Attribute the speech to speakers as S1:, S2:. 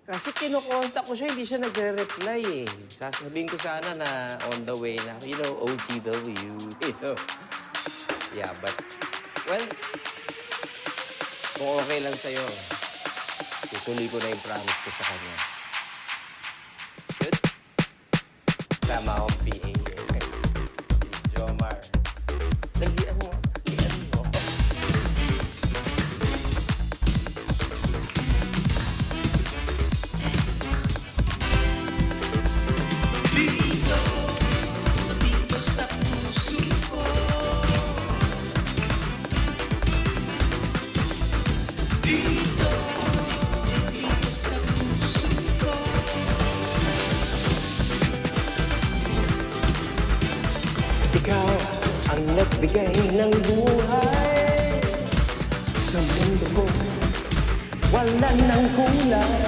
S1: Kasi kinukontak ko siya, hindi siya nagre-reply eh. Sasabihin ko sana na on the way na, OTW, Yeah, but, well, kung okay lang sa'yo, tutuloy ko na yung promise ko sa kanya. Good? Tama akong PA. Si Jomar. Dalian mo. Dalian mo.
S2: Dito sa puso ko. Dito sa puso ko.
S1: Ikaw ang nagbigay ng buhay sa mundo ko. Wala nang kulang.